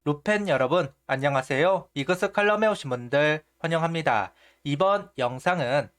루펜 여러분, 안녕하세요. 이그스 칼럼에 오신 분들 환영합니다. 이번 영상은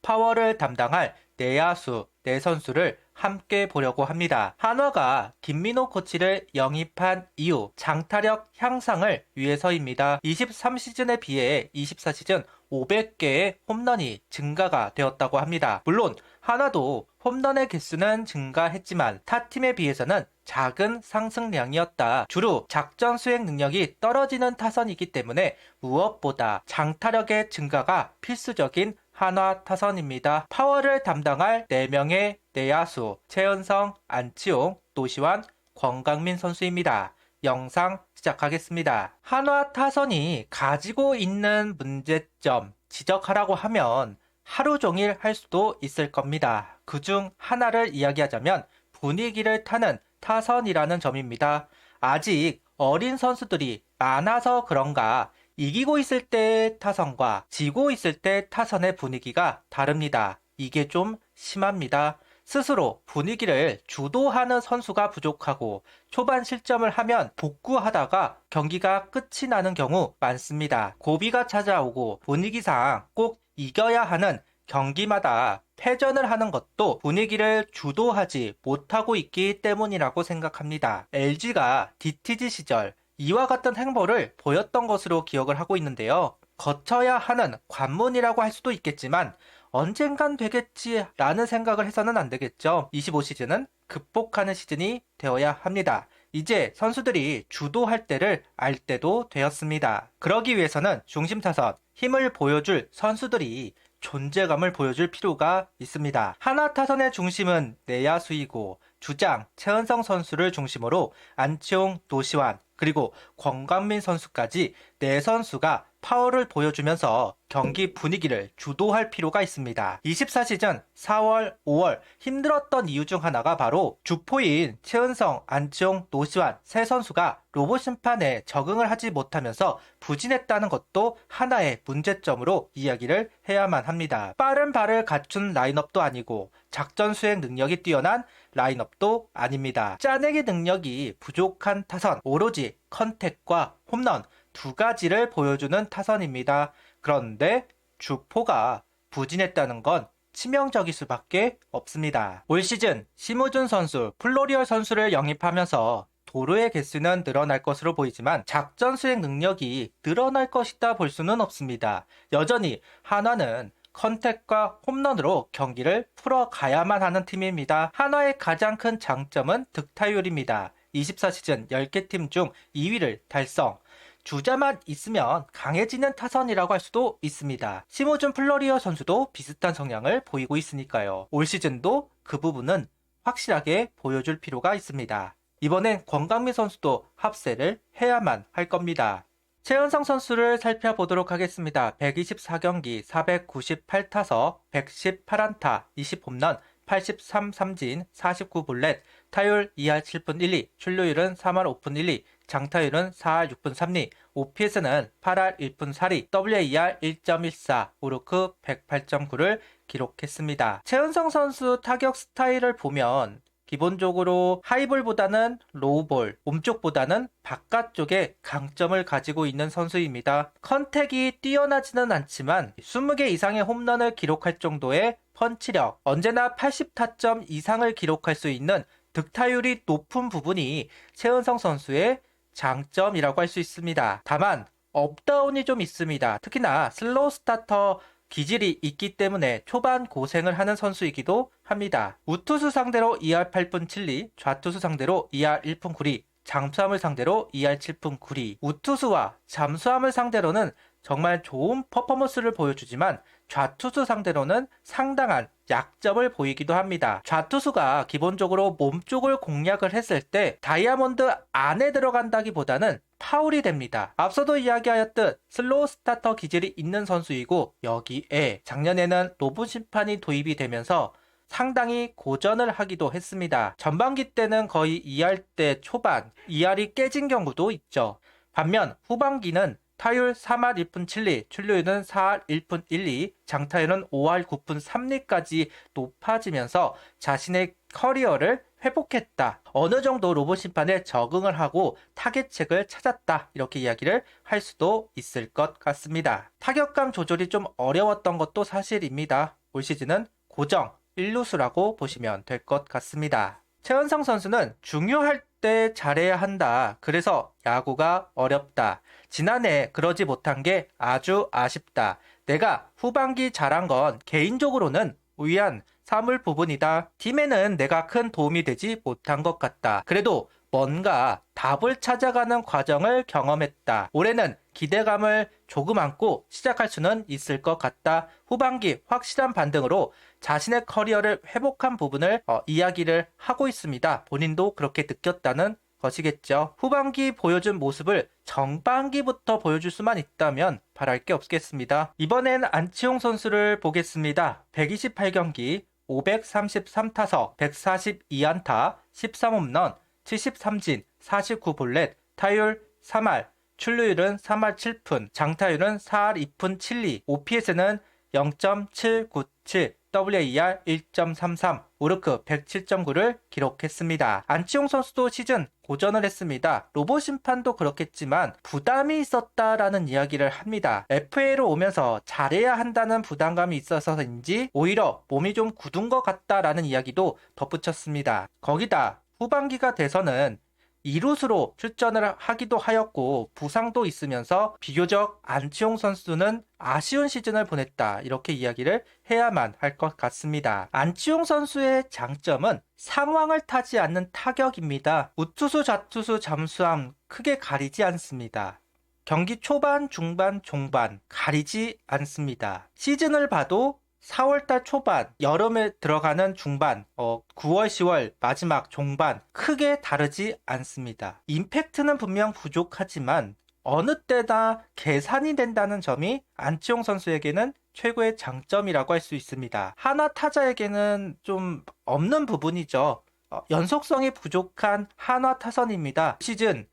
파워를 담당할 내야수, 내선수를 함께 보려고 합니다. 한화가 김민호 코치를 영입한 이후 장타력 향상을 위해서입니다. 23시즌에 비해 24시즌 500개의 홈런이 증가가 되었다고 합니다. 물론 한화도 홈런의 개수는 증가했지만 타 팀에 비해서는 작은 상승량이었다. 주로 작전 수행 능력이 떨어지는 타선이기 때문에 무엇보다 장타력의 증가가 필수적인 한화 타선입니다. 파워를 담당할 4명의 내야수 최은성, 안치홍, 노시환, 권강민 선수입니다. 영상 시작하겠습니다. 한화 타선이 가지고 있는 문제점 지적하라고 하면 하루 종일 할 수도 있을 겁니다. 그중 하나를 이야기하자면 분위기를 타는 타선이라는 점입니다. 아직 어린 선수들이 많아서 그런가 이기고 있을 때의 타선과 지고 있을 때 타선의 분위기가 다릅니다. 이게 좀 심합니다. 스스로 분위기를 주도하는 선수가 부족하고 초반 실점을 하면 복구하다가 경기가 끝이 나는 경우 많습니다. 고비가 찾아오고 분위기상 꼭 이겨야 하는 경기마다 패전을 하는 것도 분위기를 주도하지 못하고 있기 때문이라고 생각합니다. LG가 DTG 시절 이와 같은 행보를 보였던 것으로 기억을 하고 있는데요. 거쳐야 하는 관문이라고 할 수도 있겠지만 언젠간 되겠지라는 생각을 해서는 안 되겠죠. 25시즌은 극복하는 시즌이 되어야 합니다. 이제 선수들이 주도할 때를 알 때도 되었습니다. 그러기 위해서는 중심 타선, 힘을 보여줄 선수들이 존재감을 보여줄 필요가 있습니다. 하나 타선의 중심은 내야수이고 주장 최은성 선수를 중심으로 안치홍, 노시환, 그리고 권강민 선수까지 네 선수가 파워를 보여주면서 경기 분위기를 주도할 필요가 있습니다. 24시즌 4월, 5월 힘들었던 이유 중 하나가 바로 주포인 최은성, 안치홍, 노시환 세 선수가 로봇 심판에 적응을 하지 못하면서 부진했다는 것도 하나의 문제점으로 이야기를 해야만 합니다. 빠른 발을 갖춘 라인업도 아니고 작전 수행 능력이 뛰어난 라인업도 아닙니다. 짜내기 능력이 부족한 타선, 오로지 컨택과 홈런 두 가지를 보여주는 타선입니다. 그런데 주포가 부진했다는 건 치명적일 수밖에 없습니다. 올 시즌 심우준 선수, 플로리얼 선수를 영입하면서 도루의 개수는 늘어날 것으로 보이지만 작전 수행 능력이 늘어날 것이다 볼 수는 없습니다. 여전히 한화는 컨택과 홈런으로 경기를 풀어가야만 하는 팀입니다. 한화의 가장 큰 장점은 득타율입니다. 24시즌 10개 팀 중 2위를 달성. 주자만 있으면 강해지는 타선이라고 할 수도 있습니다. 심우준 플러리어 선수도 비슷한 성향을 보이고 있으니까요. 올 시즌도 그 부분은 확실하게 보여줄 필요가 있습니다. 이번엔 권강민 선수도 합세를 해야만 할 겁니다. 최은성 선수를 살펴보도록 하겠습니다. 124경기 498타석 118안타 20홈런 83 삼진 49볼넷 타율 2할 7분 1리 출루율은 3할 5분 1리 장타율은 4할 6분 3리 OPS는 8할 1분 4리 WAR 1.14 우루크 108.9를 기록했습니다. 최은성 선수 타격 스타일을 보면 기본적으로 하이볼보다는 로우볼, 몸쪽보다는 바깥쪽에 강점을 가지고 있는 선수입니다. 컨택이 뛰어나지는 않지만 20개 이상의 홈런을 기록할 정도의 펀치력, 언제나 80타점 이상을 기록할 수 있는 득타율이 높은 부분이 최은성 선수의 장점이라고 할 수 있습니다. 다만 업다운이 좀 있습니다. 특히나 슬로우 스타터 기질이 있기 때문에 초반 고생을 하는 선수이기도 합니다. 우투수 상대로 2할 8분 7리, 좌투수 상대로 2할 1분 9리, 잠수함을 상대로 2할 7분 9리. 우투수와 잠수함을 상대로는 정말 좋은 퍼포먼스를 보여주지만 좌투수 상대로는 상당한 약점을 보이기도 합니다. 좌투수가 기본적으로 몸쪽을 공략을 했을 때 다이아몬드 안에 들어간다기보다는 파울이 됩니다. 앞서도 이야기하였듯 슬로우 스타터 기질이 있는 선수이고 여기에 작년에는 로봇 심판이 도입이 되면서 상당히 고전을 하기도 했습니다. 전반기 때는 거의 2할 초반 2할이 깨진 경우도 있죠. 반면 후반기는 타율 3할 1분 7리, 출루율은 4할 1분 1리, 장타율은 5할 9분 3리까지 높아지면서 자신의 커리어를 회복했다. 어느 정도 로봇 심판에 적응을 하고 타겟책을 찾았다. 이렇게 이야기를 할 수도 있을 것 같습니다. 타격감 조절이 좀 어려웠던 것도 사실입니다. 올 시즌은 고정 1루수라고 보시면 될 것 같습니다. 최은성 선수는 중요할 때 잘해야 한다. 그래서 야구가 어렵다. 지난해 그러지 못한 게 아주 아쉽다. 내가 후반기 잘한 건 개인적으로는 위안 삼을 부분이다. 팀에는 내가 큰 도움이 되지 못한 것 같다. 그래도 뭔가 답을 찾아가는 과정을 경험했다. 올해는 기대감을 조금 안고 시작할 수는 있을 것 같다. 후반기 확실한 반등으로 자신의 커리어를 회복한 부분을 이야기를 하고 있습니다. 본인도 그렇게 느꼈다는 것이겠죠. 후반기 보여준 모습을 정반기부터 보여줄 수만 있다면 바랄 게 없겠습니다. 이번엔 안치홍 선수를 보겠습니다. 128경기 533타석 142안타 13홈런 73진 49볼넷 타율 3할 출루율은 3할 7푼 장타율은 4할 2푼 7리 OPS는 0.797 WAR 1.33 우르크 107.9를 기록했습니다. 안치홍 선수도 시즌 고전을 했습니다. 로봇 심판도 그렇겠지만 부담이 있었다라는 이야기를 합니다. FA로 오면서 잘해야 한다는 부담감이 있어서인지 오히려 몸이 좀 굳은 것 같다라는 이야기도 덧붙였습니다. 거기다 후반기가 돼서는 2루수로 출전을 하기도 하였고 부상도 있으면서 비교적 안치홍 선수는 아쉬운 시즌을 보냈다. 이렇게 이야기를 해야만 할 것 같습니다. 안치홍 선수의 장점은 상황을 타지 않는 타격입니다. 우투수, 좌투수, 잠수함 크게 가리지 않습니다. 경기 초반, 중반, 종반 가리지 않습니다. 시즌을 봐도 4월달 초반, 여름에 들어가는 중반, 9월, 10월 마지막 종반 크게 다르지 않습니다. 임팩트는 분명 부족하지만 어느 때나 계산이 된다는 점이 안치홍 선수에게는 최고의 장점이라고 할 수 있습니다. 하나 타자에게는 좀 없는 부분이죠. 연속성이 부족한 한화 타선입니다. 시즌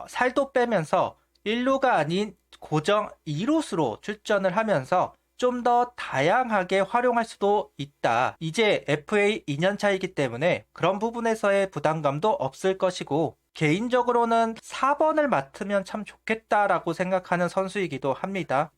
살도 빼면서 1루가 아닌 고정 2루수로 출전을 하면서 좀 더 다양하게 활용할 수도 있다. 이제 FA 2년 차이기 때문에 그런 부분에서의 부담감도 없을 것이고 개인적으로는 4번을 맡으면 참 좋겠다라고 생각하는 선수이기도 합니다.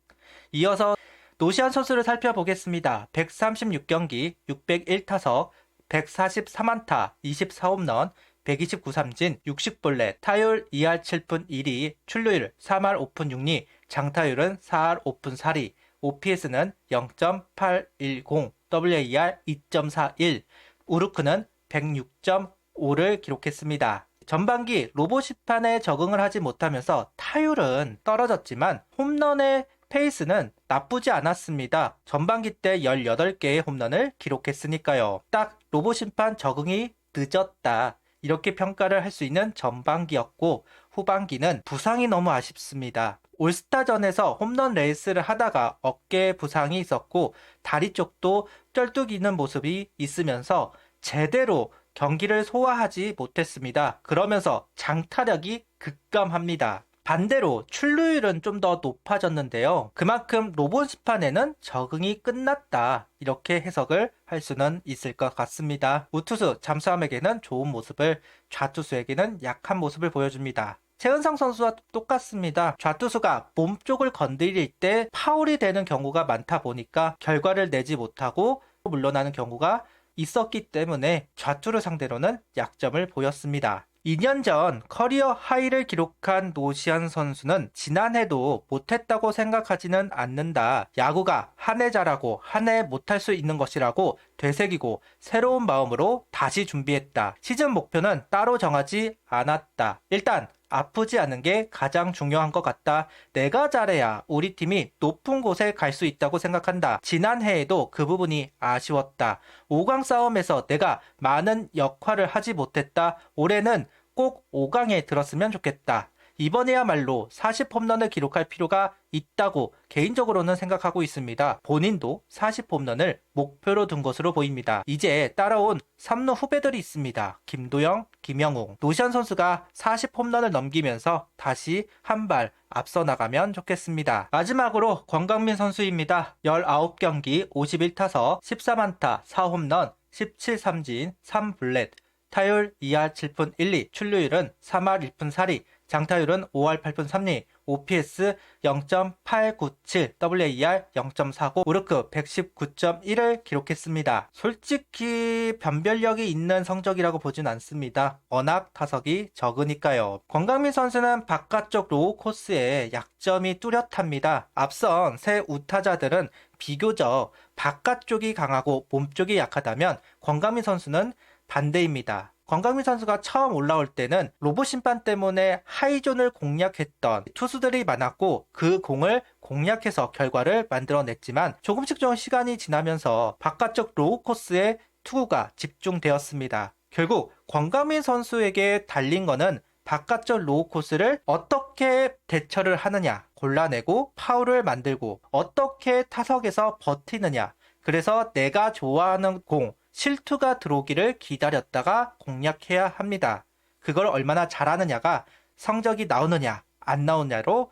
이어서 노시안 선수를 살펴보겠습니다. 136경기 601타석 143안타 24홈런 129삼진 60볼넷 타율 2할 7푼 1리 출루율 3할 5푼 6리 장타율은 4할 5푼 4리 OPS는 0.810 WAR 2.41 우르크는 106.5를 기록했습니다. 전반기 로봇 심판에 적응을 하지 못하면서 타율은 떨어졌지만 홈런의 페이스는 나쁘지 않았습니다. 전반기 때 18개의 홈런을 기록했으니까요. 딱 로봇 심판 적응이 늦었다. 이렇게 평가를 할 수 있는 전반기였고 후반기는 부상이 너무 아쉽습니다. 올스타전에서 홈런 레이스를 하다가 어깨에 부상이 있었고 다리 쪽도 쩔뚝이는 모습이 있으면서 제대로 경기를 소화하지 못했습니다. 그러면서 장타력이 급감합니다. 반대로 출루율은 좀 더 높아졌는데요. 그만큼 로봇 심판에는 적응이 끝났다. 이렇게 해석을 할 수는 있을 것 같습니다. 우투수 잠수함에게는 좋은 모습을, 좌투수에게는 약한 모습을 보여줍니다. 최은성 선수와 똑같습니다. 좌투수가 몸쪽을 건드릴 때 파울이 되는 경우가 많다 보니까 결과를 내지 못하고 물러나는 경우가 있었기 때문에 좌투를 상대로는 약점을 보였습니다. 2년 전 커리어 하이를 기록한 노시안 선수는 지난해도 못했다고 생각하지는 않는다. 야구가 한 해 잘하고 한 해 못할 수 있는 것이라고 되새기고 새로운 마음으로 다시 준비했다. 시즌 목표는 따로 정하지 않았다. 일단 아프지 않은 게 가장 중요한 것 같다. 내가 잘해야 우리 팀이 높은 곳에 갈 수 있다고 생각한다. 지난해에도 그 부분이 아쉬웠다. 5강 싸움에서 내가 많은 역할을 하지 못했다. 올해는 꼭 5강에 들었으면 좋겠다. 이번에야말로 40홈런을 기록할 필요가 있다고 개인적으로는 생각하고 있습니다. 본인도 40홈런을 목표로 둔 것으로 보입니다. 이제 따라온 3루 후배들이 있습니다. 김도영, 김영웅, 노시안 선수가 40홈런을 넘기면서 다시 한 발 앞서 나가면 좋겠습니다. 마지막으로 권강민 선수입니다. 19경기 51타석 13안타 4홈런 17삼진 3볼넷 타율 2할 7푼 1리, 출루율은 3할 1푼 4리, 장타율은 5할 8푼 3리, OPS 0.897, WAR 0.49, 우르크 119.1을 기록했습니다. 솔직히 변별력이 있는 성적이라고 보진 않습니다. 워낙 타석이 적으니까요. 권강민 선수는 바깥쪽 로우 코스에 약점이 뚜렷합니다. 앞선 새 우타자들은 비교적 바깥쪽이 강하고 몸쪽이 약하다면 권강민 선수는 반대입니다. 권강민 선수가 처음 올라올 때는 로봇 심판 때문에 하이존을 공략했던 투수들이 많았고 그 공을 공략해서 결과를 만들어냈지만 조금씩 시간이 지나면서 바깥쪽 로우 코스에 투구가 집중되었습니다. 결국 권강민 선수에게 달린 거는 바깥쪽 로우 코스를 어떻게 대처를 하느냐, 골라내고 파울을 만들고 어떻게 타석에서 버티느냐. 그래서 내가 좋아하는 공, 실투가 들어오기를 기다렸다가 공략해야 합니다. 그걸 얼마나 잘하느냐가 성적이 나오느냐 안 나오느냐로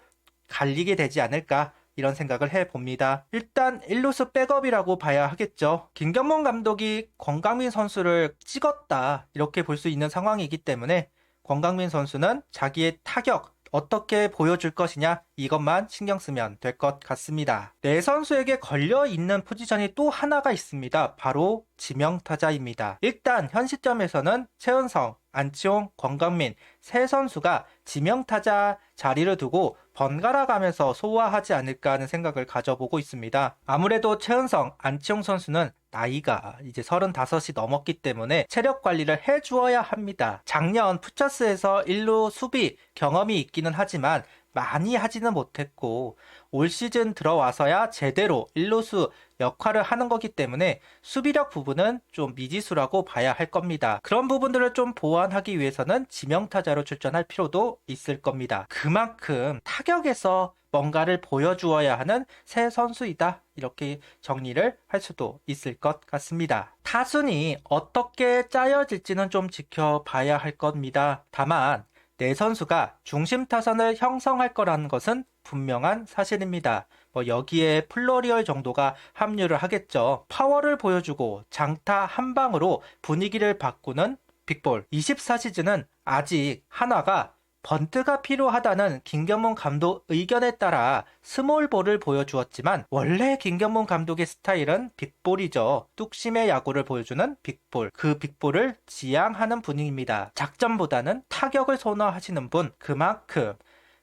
갈리게 되지 않을까 이런 생각을 해봅니다. 일단 1루수 백업이라고 봐야 하겠죠. 김경문 감독이 권강민 선수를 찍었다 이렇게 볼 수 있는 상황이기 때문에 권강민 선수는 자기의 타격 어떻게 보여줄 것이냐 이것만 신경 쓰면 될 것 같습니다. 내 선수에게 걸려있는 포지션이 또 하나가 있습니다. 바로 지명타자입니다. 일단 현 시점에서는 최은성, 안치홍, 권강민 세 선수가 지명타자 자리를 두고 번갈아 가면서 소화하지 않을까 하는 생각을 가져보고 있습니다. 아무래도 최은성, 안치홍 선수는 나이가 이제 35이 넘었기 때문에 체력 관리를 해주어야 합니다. 작년 푸처스에서 1루 수비 경험이 있기는 하지만 많이 하지는 못했고 올 시즌 들어와서야 제대로 1루수 역할을 하는 거기 때문에 수비력 부분은 좀 미지수라고 봐야 할 겁니다. 그런 부분들을 좀 보완하기 위해서는 지명타자로 출전할 필요도 있을 겁니다. 그만큼 타격에서 뭔가를 보여주어야 하는 새 선수이다. 이렇게 정리를 할 수도 있을 것 같습니다. 타순이 어떻게 짜여질지는 좀 지켜봐야 할 겁니다. 다만 내 선수가 중심 타선을 형성할 거라는 것은 분명한 사실입니다. 여기에 플로리얼 정도가 합류를 하겠죠. 파워를 보여주고 장타 한 방으로 분위기를 바꾸는 빅볼. 24시즌은 아직 한화가 번트가 필요하다는 김경문 감독 의견에 따라 스몰볼을 보여주었지만 원래 김경문 감독의 스타일은 빅볼이죠. 뚝심의 야구를 보여주는 빅볼. 그 빅볼을 지향하는 분입니다. 작전보다는 타격을 선호하시는 분, 그만큼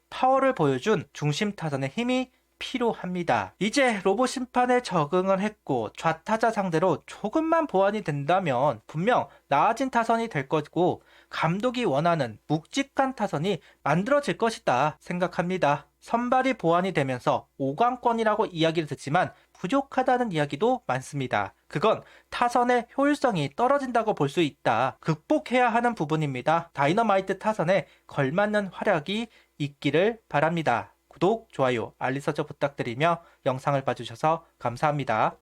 파워를 보여준 중심 타선의 힘이 필요합니다. 이제 로봇 심판에 적응을 했고 좌타자 상대로 조금만 보완이 된다면 분명 나아진 타선이 될 거고 감독이 원하는 묵직한 타선이 만들어질 것이다 생각합니다. 선발이 보완이 되면서 5강권이라고 이야기를 듣지만 부족하다는 이야기도 많습니다. 그건 타선의 효율성이 떨어진다고 볼 수 있다. 극복해야 하는 부분입니다. 다이너마이트 타선에 걸맞는 활약이 있기를 바랍니다. 구독, 좋아요, 알림 설정 부탁드리며 영상을 봐주셔서 감사합니다.